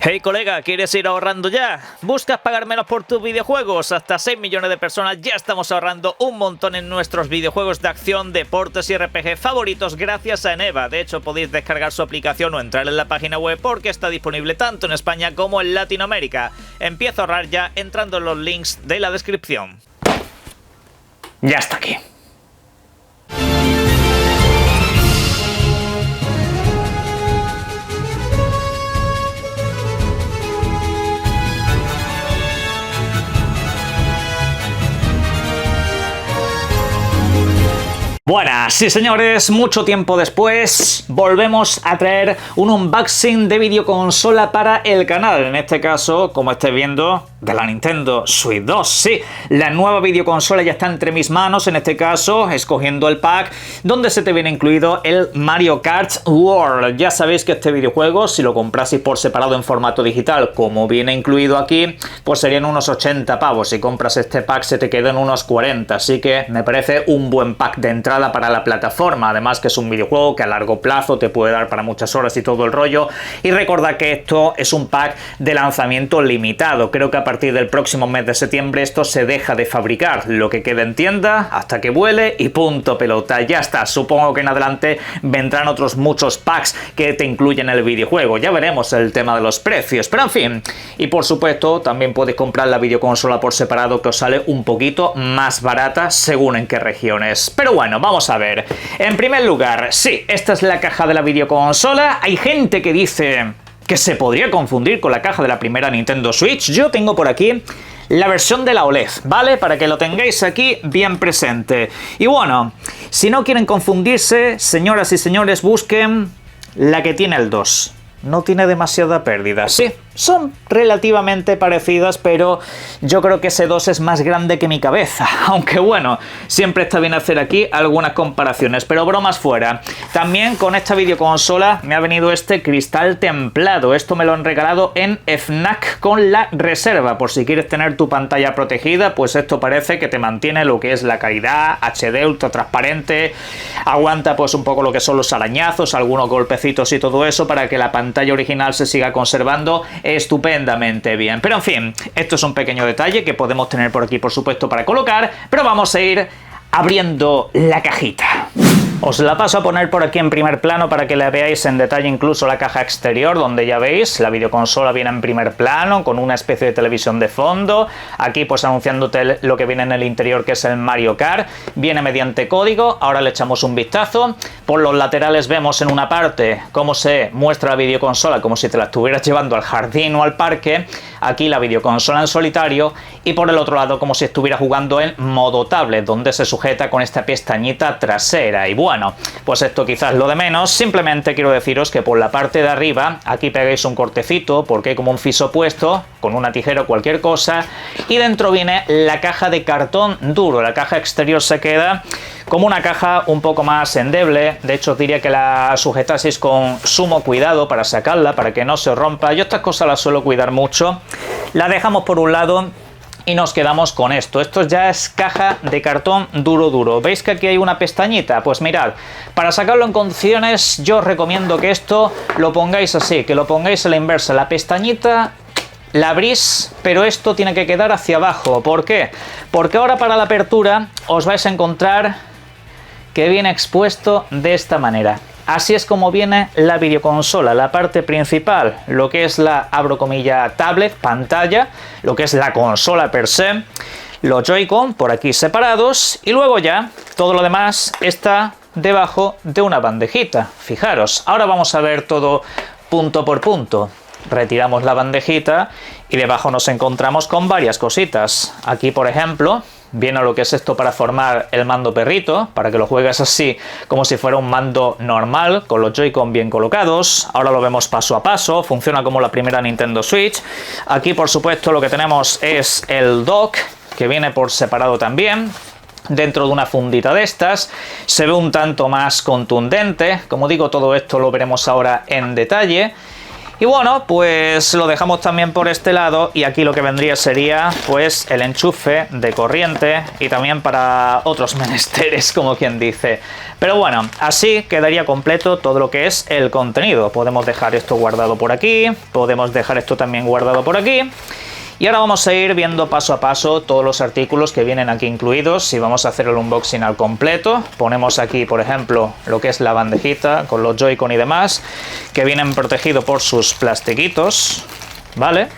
Hey colega, ¿quieres ir ahorrando ya? ¿Buscas pagar menos por tus videojuegos? Hasta 6 millones de personas ya estamos ahorrando un montón en nuestros videojuegos de acción, deportes y RPG favoritos gracias a Eneba. De hecho, podéis descargar su aplicación o entrar en la página web porque está disponible tanto en España como en Latinoamérica. Empieza a ahorrar ya entrando en los links de la descripción. Ya está aquí. Buenas, sí señores, mucho tiempo después volvemos a traer un unboxing de videoconsola para el canal. En este caso, como estáis viendo, de la Nintendo Switch 2. Sí, la nueva videoconsola ya está entre mis manos, en este caso, escogiendo el pack, donde se te viene incluido el Mario Kart World. Ya sabéis que este videojuego, si lo compraseis por separado en formato digital, como viene incluido aquí, pues serían unos 80 pavos. Si compras este pack se te quedan unos 40, así que me parece un buen pack de entrada para la plataforma, además que es un videojuego que a largo plazo te puede dar para muchas horas y todo el rollo. Y recordad que esto es un pack de lanzamiento limitado, creo que a partir del próximo mes de septiembre esto se deja de fabricar, lo que queda en tienda hasta que vuele y punto pelota, ya está. Supongo que en adelante vendrán otros muchos packs que te incluyen el videojuego, ya veremos el tema de los precios, pero en fin. Y por supuesto también podéis comprar la videoconsola por separado, que os sale un poquito más barata según en qué regiones. Pero bueno, vamos a ver. En primer lugar, sí, esta es la caja de la videoconsola. Hay gente que dice que se podría confundir con la caja de la primera Nintendo Switch. Yo tengo por aquí la versión de la OLED, ¿vale? Para que lo tengáis aquí bien presente. Y bueno, si no quieren confundirse, señoras y señores, busquen la que tiene el 2. No tiene demasiada pérdida, sí. Son relativamente parecidas, pero yo creo que ese 2 es más grande que mi cabeza. Aunque bueno, siempre está bien hacer aquí algunas comparaciones, pero bromas fuera. También con esta videoconsola me ha venido este cristal templado. Esto me lo han regalado en FNAC con la reserva. Por si quieres tener tu pantalla protegida, pues esto parece que te mantiene lo que es la calidad, HD, ultra transparente. Aguanta pues un poco lo que son los arañazos, algunos golpecitos y todo eso para que la pantalla original se siga conservando estupendamente bien. Pero en fin, esto es un pequeño detalle que podemos tener por aquí, por supuesto, para colocar, pero vamos a ir abriendo la cajita. Os la paso a poner por aquí en primer plano para que la veáis en detalle, incluso la caja exterior, donde ya veis, la videoconsola viene en primer plano, con una especie de televisión de fondo. Aquí pues anunciándote lo que viene en el interior, que es el Mario Kart. Viene mediante código, ahora le echamos un vistazo. Por los laterales vemos en una parte cómo se muestra la videoconsola, como si te la estuvieras llevando al jardín o al parque. Aquí la videoconsola en solitario, y por el otro lado como si estuviera jugando en modo tablet, donde se sujeta con esta pestañita trasera. Y bueno, pues esto quizás lo de menos, simplemente quiero deciros que por la parte de arriba, aquí pegáis un cortecito, porque hay como un fiso puesto, con una tijera o cualquier cosa, y dentro viene la caja de cartón duro. La caja exterior se queda como una caja un poco más endeble. De hecho os diría que la sujetaseis con sumo cuidado para sacarla, para que no se rompa. Yo estas cosas las suelo cuidar mucho. La dejamos por un lado y nos quedamos con esto. Esto ya es caja de cartón duro. ¿Veis que aquí hay una pestañita? Pues mirad, para sacarlo en condiciones yo os recomiendo que esto lo pongáis así, que lo pongáis a la inversa. La pestañita la abrís, pero esto tiene que quedar hacia abajo. ¿Por qué? Porque ahora para la apertura os vais a encontrar que viene expuesto de esta manera. Así es como viene la videoconsola, la parte principal, lo que es la, abro comilla, tablet, pantalla, lo que es la consola per se, los Joy-Con por aquí separados, y luego ya todo lo demás está debajo de una bandejita. Fijaros, ahora vamos a ver todo punto por punto. Retiramos la bandejita y debajo nos encontramos con varias cositas. Aquí, por ejemplo, viene lo que es esto para formar el mando perrito, para que lo juegues así como si fuera un mando normal, con los Joy-Con bien colocados. Ahora lo vemos paso a paso, funciona como la primera Nintendo Switch. Aquí por supuesto lo que tenemos es el dock, que viene por separado también, dentro de una fundita de estas. Se ve un tanto más contundente, como digo, todo esto lo veremos ahora en detalle. Y bueno, pues lo dejamos también por este lado y aquí lo que vendría sería pues el enchufe de corriente y también para otros menesteres, como quien dice. Pero bueno, así quedaría completo todo lo que es el contenido. Podemos dejar esto guardado por aquí, podemos dejar esto también guardado por aquí. Y ahora vamos a ir viendo paso a paso todos los artículos que vienen aquí incluidos y vamos a hacer el unboxing al completo. Ponemos aquí, por ejemplo, lo que es la bandejita con los Joy-Con y demás, que vienen protegidos por sus plastiquitos, ¿vale?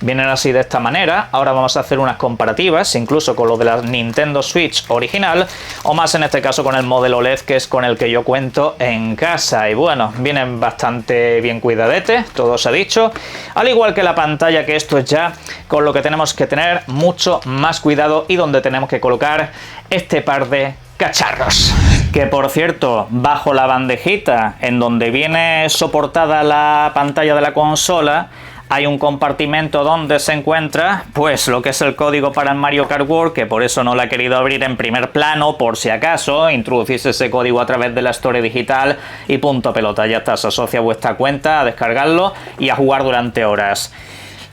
Vienen así de esta manera. Ahora vamos a hacer unas comparativas, incluso con lo de la Nintendo Switch original, o más en este caso con el modelo OLED, que es con el que yo cuento en casa. Y bueno, vienen bastante bien cuidadetes, todo se ha dicho. Al igual que la pantalla, que esto es ya con lo que tenemos que tener mucho más cuidado y donde tenemos que colocar este par de cacharros. Que por cierto, bajo la bandejita en donde viene soportada la pantalla de la consola, hay un compartimento donde se encuentra pues lo que es el código para el Mario Kart World, que por eso no lo he querido abrir en primer plano, por si acaso introducís ese código a través de la Store digital y punto pelota, ya está, se asocia a vuestra cuenta, a descargarlo y a jugar durante horas.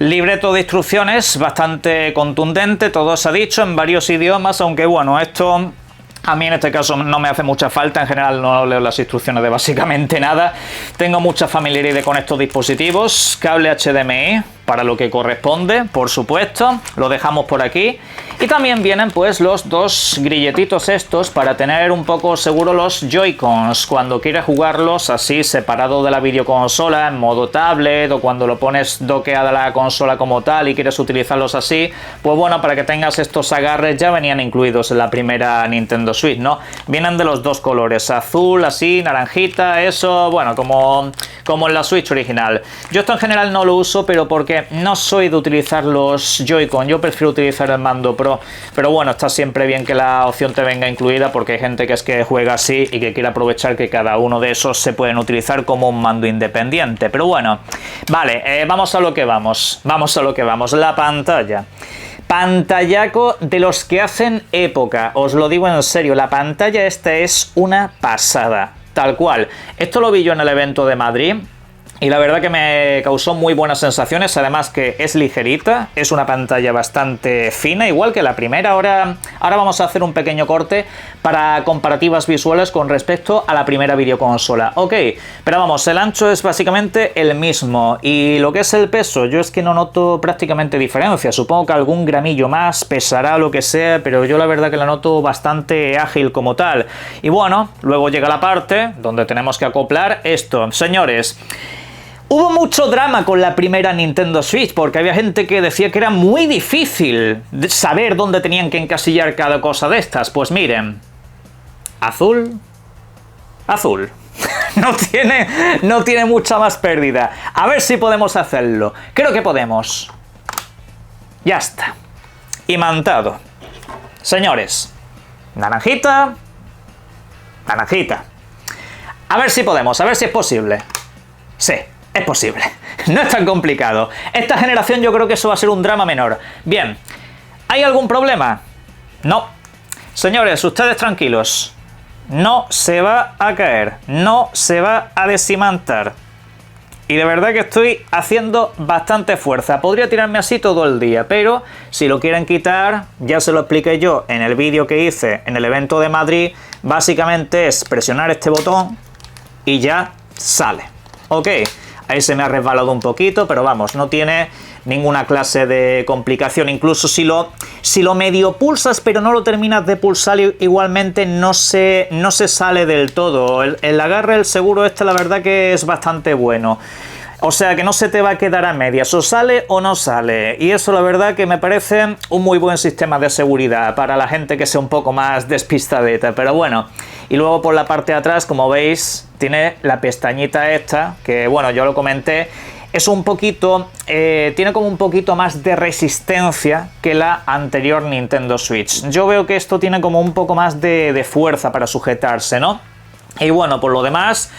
Libreto de instrucciones bastante contundente, todo se ha dicho en varios idiomas, aunque bueno, esto a mí en este caso no me hace mucha falta, en general no leo las instrucciones de básicamente nada. Tengo mucha familiaridad con estos dispositivos, cable HDMI para lo que corresponde, por supuesto, lo dejamos por aquí. Y también vienen pues los dos grilletitos estos para tener un poco seguro los Joy-Cons cuando quieres jugarlos así separado de la videoconsola en modo tablet, o cuando lo pones doqueada la consola como tal y quieres utilizarlos así, pues bueno, para que tengas estos agarres. Ya venían incluidos en la primera Nintendo Switch, ¿no? Vienen de los dos colores, azul, así, naranjita, eso, bueno, como en la Switch original. Yo esto en general no lo uso, pero porque no soy de utilizar los Joy-Con, yo prefiero utilizar el mando Pro, pero bueno, está siempre bien que la opción te venga incluida, porque hay gente que es que juega así y que quiere aprovechar que cada uno de esos se pueden utilizar como un mando independiente. Pero bueno, vale, vamos a lo que vamos, la pantalla. Pantallaco de los que hacen época, os lo digo en serio, la pantalla esta es una pasada, tal cual. Esto lo vi yo en el evento de Madrid y la verdad que me causó muy buenas sensaciones, además que es ligerita, es una pantalla bastante fina, igual que la primera. Ahora vamos a hacer un pequeño corte para comparativas visuales con respecto a la primera videoconsola. Ok, pero vamos, el ancho es básicamente el mismo y lo que es el peso, yo es que no noto prácticamente diferencia. Supongo que algún gramillo más pesará, lo que sea, pero yo la verdad que la noto bastante ágil como tal. Y bueno, luego llega la parte donde tenemos que acoplar esto. Señores, hubo mucho drama con la primera Nintendo Switch, porque había gente que decía que era muy difícil saber dónde tenían que encasillar cada cosa de estas. Pues miren, azul, azul. No tiene mucha más pérdida. A ver si podemos hacerlo. Creo que podemos. Ya está. Imantado. Señores, naranjita, naranjita. A ver si podemos, a ver si es posible. Sí. Es posible, no es tan complicado. Esta generación yo creo que eso va a ser un drama menor. Bien, ¿hay algún problema? No. Señores, ustedes tranquilos. No se va a caer, no se va a desimantar. Y de verdad que estoy haciendo bastante fuerza. Podría tirarme así todo el día, pero si lo quieren quitar, ya se lo expliqué yo en el vídeo que hice en el evento de Madrid. Básicamente es presionar este botón y ya sale. Ok. Ahí se me ha resbalado un poquito, pero vamos, no tiene ninguna clase de complicación. Incluso si lo medio pulsas, pero no lo terminas de pulsar, igualmente no se sale del todo. El agarre, el seguro este, la verdad que es bastante bueno. O sea que no se te va a quedar a medias, o sale o no sale. Y eso la verdad que me parece un muy buen sistema de seguridad para la gente que sea un poco más despistadeta. Pero bueno, y luego por la parte de atrás, como veis, tiene la pestañita esta, que bueno, yo lo comenté, es un poquito, tiene como un poquito más de resistencia que la anterior Nintendo Switch. Yo veo que esto tiene como un poco más de fuerza para sujetarse, ¿no? Y bueno, por lo demás,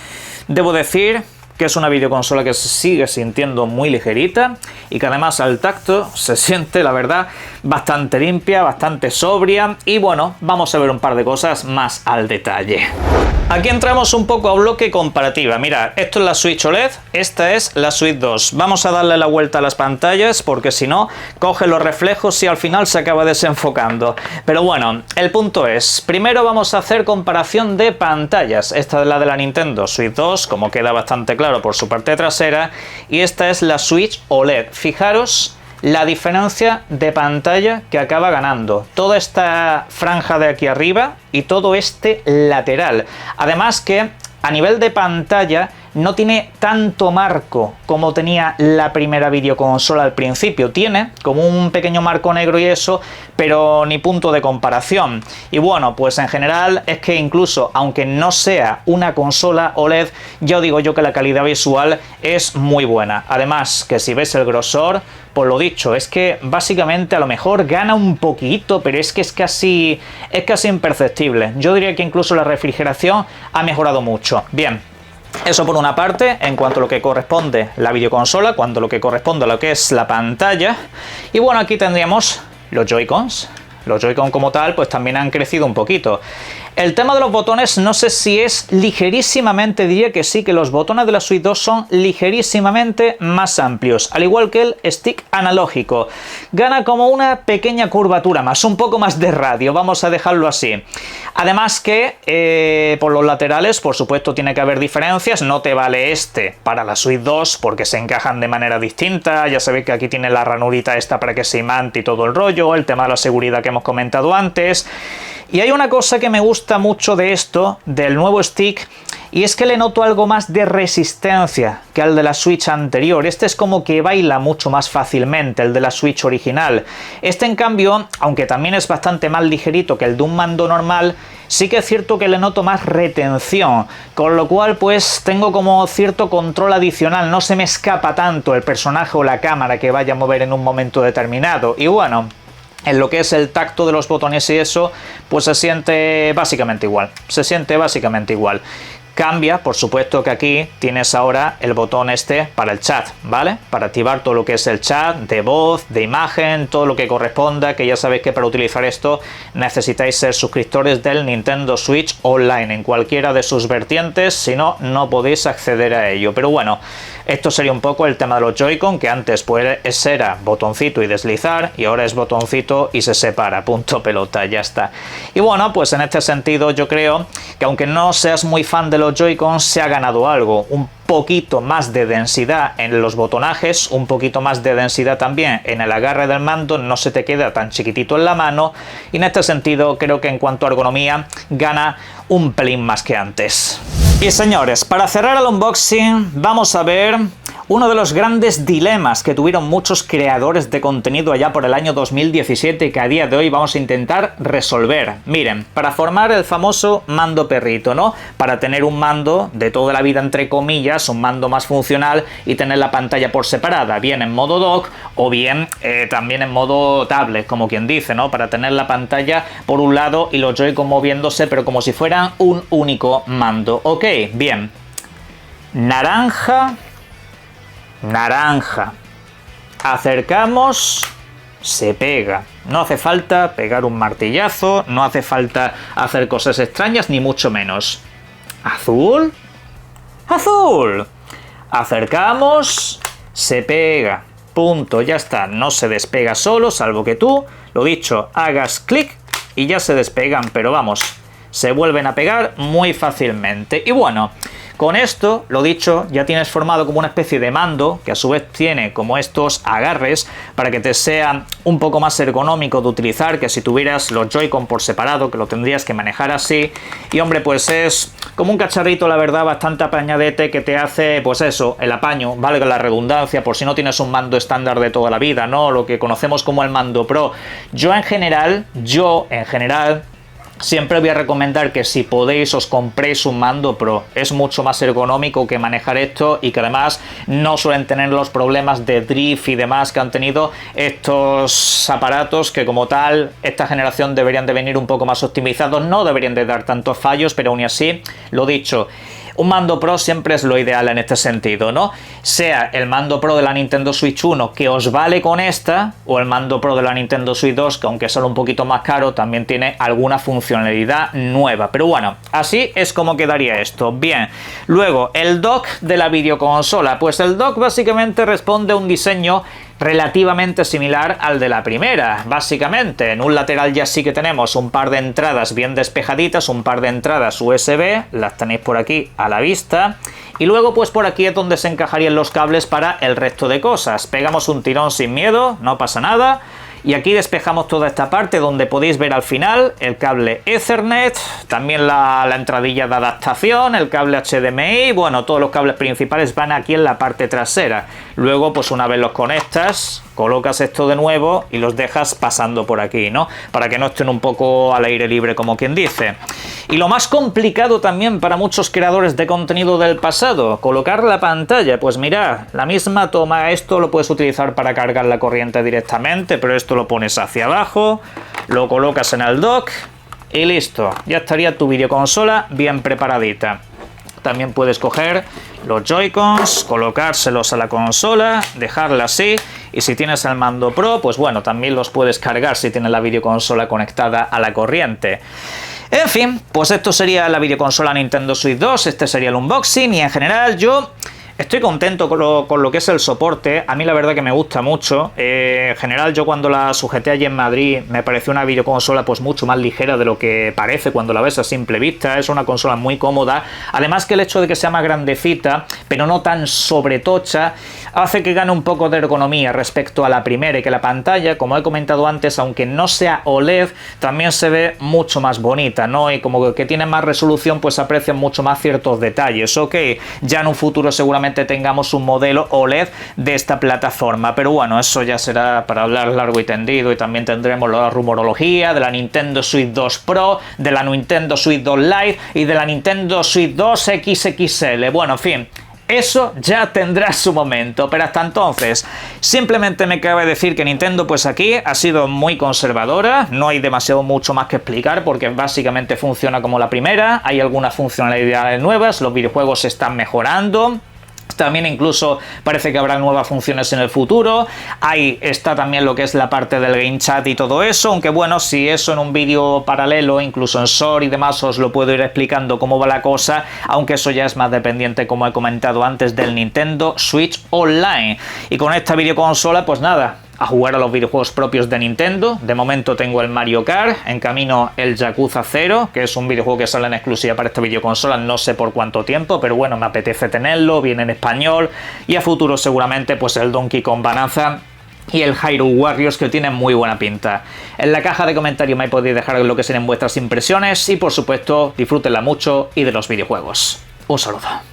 debo decir que es una videoconsola que se sigue sintiendo muy ligerita y que además al tacto se siente, la verdad, bastante limpia, bastante sobria y bueno, vamos a ver un par de cosas más al detalle. Aquí entramos un poco a bloque comparativa. Mira, esto es la Switch OLED, esta es la Switch 2. Vamos a darle la vuelta a las pantallas porque si no, coge los reflejos y al final se acaba desenfocando. Pero bueno, el punto es, primero vamos a hacer comparación de pantallas. Esta es la de la Nintendo Switch 2, como queda bastante claro por su parte trasera, y esta es la Switch OLED. Fijaros la diferencia de pantalla que acaba ganando. Toda esta franja de aquí arriba y todo este lateral. Además que a nivel de pantalla no tiene tanto marco como tenía la primera videoconsola al principio. Tiene como un pequeño marco negro y eso, pero ni punto de comparación. Y bueno, pues en general es que incluso aunque no sea una consola OLED, ya digo yo que la calidad visual es muy buena. Además que si ves el grosor, pues lo dicho, es que básicamente a lo mejor gana un poquito, pero es que es casi imperceptible. Yo diría que incluso la refrigeración ha mejorado mucho. Bien. Eso por una parte, en cuanto a lo que corresponde la videoconsola, cuanto a lo que corresponde a lo que es la pantalla. Y bueno, aquí tendríamos los Joy-Cons. Los Joy-Con como tal, pues también han crecido un poquito. El tema de los botones, no sé si es ligerísimamente, diría que sí, que los botones de la Switch 2 son ligerísimamente más amplios, al igual que el stick analógico. Gana como una pequeña curvatura más, un poco más de radio, vamos a dejarlo así. Además que por los laterales, por supuesto, tiene que haber diferencias. No te vale este para la Switch 2 porque se encajan de manera distinta. Ya sabéis que aquí tiene la ranurita esta para que se imante y todo el rollo, el tema de la seguridad que hemos comentado antes. Y hay una cosa que me gusta mucho de esto, del nuevo stick, y es que le noto algo más de resistencia que al de la Switch anterior. Este es como que baila mucho más fácilmente, el de la Switch original. Este, en cambio, aunque también es bastante más ligerito que el de un mando normal, sí que es cierto que le noto más retención, con lo cual pues tengo como cierto control adicional, no se me escapa tanto el personaje o la cámara que vaya a mover en un momento determinado. Y bueno, en lo que es el tacto de los botones y eso, pues se siente básicamente igual. Se siente básicamente igual. Cambia, por supuesto, que aquí tienes ahora el botón este para el chat, ¿vale? Para activar todo lo que es el chat de voz, de imagen, todo lo que corresponda, que ya sabéis que para utilizar esto necesitáis ser suscriptores del Nintendo Switch Online en cualquiera de sus vertientes, si no, no podéis acceder a ello. Pero bueno, esto sería un poco el tema de los Joy-Con, que antes pues era botoncito y deslizar, y ahora es botoncito y se separa, punto pelota, ya está. Y bueno, pues en este sentido yo creo que aunque no seas muy fan de los Joy-Con, se ha ganado algo, un poquito más de densidad en los botonajes, un poquito más de densidad también en el agarre del mando, no se te queda tan chiquitito en la mano, y en este sentido creo que en cuanto a ergonomía gana un pelín más que antes. Y señores, para cerrar el unboxing vamos a ver uno de los grandes dilemas que tuvieron muchos creadores de contenido allá por el año 2017 y que a día de hoy vamos a intentar resolver. Miren, para formar el famoso mando perrito, ¿no? Para tener un mando de toda la vida, entre comillas, un mando más funcional y tener la pantalla por separada, bien en modo dock o bien también en modo tablet, como quien dice, ¿no? Para tener la pantalla por un lado y los Joy-Con moviéndose, pero como si fueran un único mando. Ok, bien. Naranja. Acercamos, se pega. No hace falta pegar un martillazo, no hace falta hacer cosas extrañas, ni mucho menos. Azul. Acercamos, se pega. Punto, ya está. No se despega solo, salvo que tú, lo dicho, hagas clic y ya se despegan, pero vamos, se vuelven a pegar muy fácilmente. Y bueno, con esto, lo dicho, ya tienes formado como una especie de mando, que a su vez tiene como estos agarres, para que te sea un poco más ergonómico de utilizar, que si tuvieras los Joy-Con por separado, que lo tendrías que manejar así. Y hombre, pues es como un cacharrito, la verdad, bastante apañadete, que te hace, pues eso, el apaño, valga la redundancia, por si no tienes un mando estándar de toda la vida, ¿no? Lo que conocemos como el mando Pro. Yo en general, siempre voy a recomendar que si podéis os compréis un mando Pro. Es mucho más ergonómico que manejar esto y que además no suelen tener los problemas de drift y demás que han tenido estos aparatos, que como tal esta generación deberían de venir un poco más optimizados, no deberían de dar tantos fallos, pero aún así, lo dicho, un mando Pro siempre es lo ideal en este sentido, ¿no? Sea el mando Pro de la Nintendo Switch 1 que os vale con esta, o el mando Pro de la Nintendo Switch 2 que aunque sale un poquito más caro también tiene alguna funcionalidad nueva. Pero bueno, así es como quedaría esto. Bien, luego el dock de la videoconsola. Pues el dock básicamente responde a un diseño relativamente similar al de la primera. Básicamente, en un lateral ya sí que tenemos un par de entradas bien despejaditas, un par de entradas USB, las tenéis por aquí a la vista, y luego pues por aquí es donde se encajarían los cables para el resto de cosas. Pegamos un tirón sin miedo, no pasa nada. Y aquí despejamos toda esta parte donde podéis ver al final el cable Ethernet, también la entradilla de adaptación, el cable HDMI, bueno, todos los cables principales van aquí en la parte trasera. Luego, pues una vez los conectas, colocas esto de nuevo y los dejas pasando por aquí, ¿no? Para que no estén un poco al aire libre, como quien dice. Y lo más complicado también para muchos creadores de contenido del pasado, colocar la pantalla. Pues mirad, la misma toma, esto lo puedes utilizar para cargar la corriente directamente, pero esto lo pones hacia abajo, lo colocas en el dock y listo, ya estaría tu videoconsola bien preparadita. También puedes coger los Joy-Cons, colocárselos a la consola, dejarla así, y si tienes el mando Pro, pues bueno, también los puedes cargar si tienes la videoconsola conectada a la corriente. En fin, pues esto sería la videoconsola Nintendo Switch 2, este sería el unboxing, y en general yo estoy contento con lo que es el soporte. A mí la verdad que me gusta mucho. En general yo cuando la sujeté allí en Madrid me pareció una videoconsola pues mucho más ligera de lo que parece cuando la ves a simple vista. Es una consola muy cómoda. Además que el hecho de que sea más grandecita, pero no tan sobretocha, hace que gane un poco de ergonomía respecto a la primera, y que la pantalla, como he comentado antes, aunque no sea OLED, también se ve mucho más bonita, ¿no? Y como que tiene más resolución, pues aprecian mucho más ciertos detalles. Ok, ya en un futuro seguramente tengamos un modelo OLED de esta plataforma, pero bueno, eso ya será para hablar largo y tendido, y también tendremos la rumorología de la Nintendo Switch 2 Pro, de la Nintendo Switch 2 Lite y de la Nintendo Switch 2 XXL. Bueno, en fin, eso ya tendrá su momento, pero hasta entonces simplemente me cabe decir que Nintendo pues aquí ha sido muy conservadora, no hay demasiado mucho más que explicar porque básicamente funciona como la primera, hay algunas funcionalidades nuevas, los videojuegos se están mejorando. También incluso parece que habrá nuevas funciones en el futuro. Ahí está también lo que es la parte del Game Chat y todo eso, aunque bueno, si eso en un vídeo paralelo, incluso en short y demás, os lo puedo ir explicando cómo va la cosa, aunque eso ya es más dependiente, como he comentado antes, del Nintendo Switch Online. Y con esta videoconsola, pues nada, a jugar a los videojuegos propios de Nintendo. De momento tengo el Mario Kart, en camino el Yakuza 0, que es un videojuego que sale en exclusiva para esta videoconsola, no sé por cuánto tiempo, pero bueno, me apetece tenerlo, viene en español, y a futuro seguramente pues el Donkey Kong Bonanza y el Hyrule Warriors, que tienen muy buena pinta. En la caja de comentarios me podéis dejar lo que sean vuestras impresiones, y por supuesto disfrútenla mucho y de los videojuegos. Un saludo.